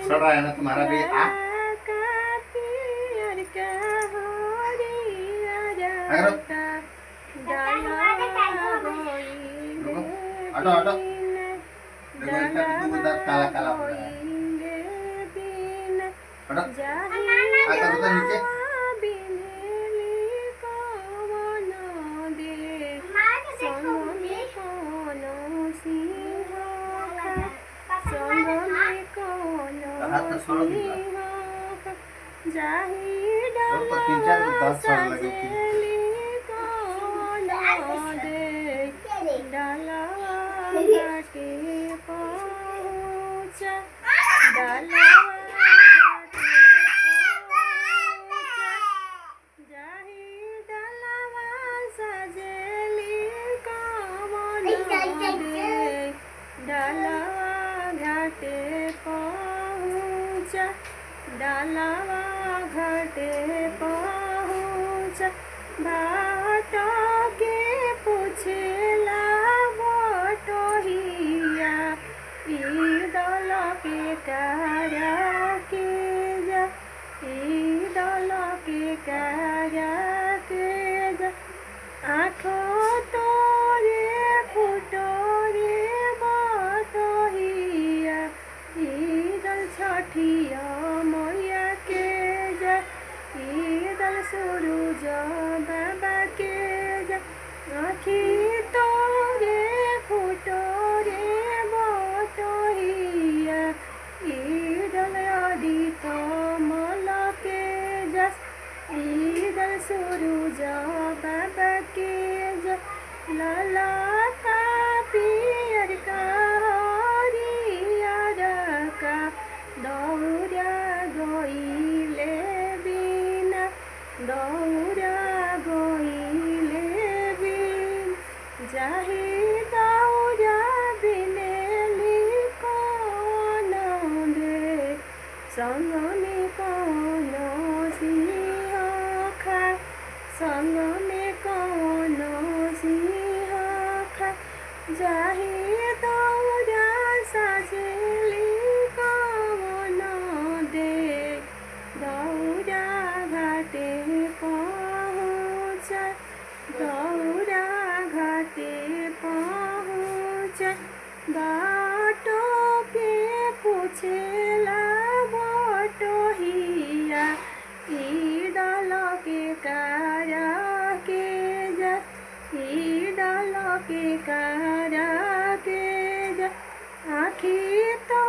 छोड़ा है ना तुम्हारा भी हटो हटो देखो इसका कितनी गुंदा काला काला हो रहा है हटो आकर उतर नीचे हाथ में छोड़ दिया और तो 3-4 10 साल लगे डालावा घाटे पहुँच बाट के पूछेला बटोहिया ईदल के कार्या के जा ईदल के कार्या के जा आँखो तोरे फुटो रे बटोहिया ईदल छठिया सूरज बाबा के आँखी तोरे फुटो रे बटोहिया ईदल आदित मल के जस ईदल सूरज बाबा के लाला का पियर का हरियर का दौरा गईले दौरा गईले बिन जाहि दौरा बिनेली कौन दे संग में कौन सिंह खा संग में कौन सिंह खा जाहि दौरा साजेली कौन दे दौरा घाटे दौरा घाटे पहुँच बाटो के पूछेला बटोहिया ईदल के कार्या के जा ईदल के कार्या के जा आँखी तो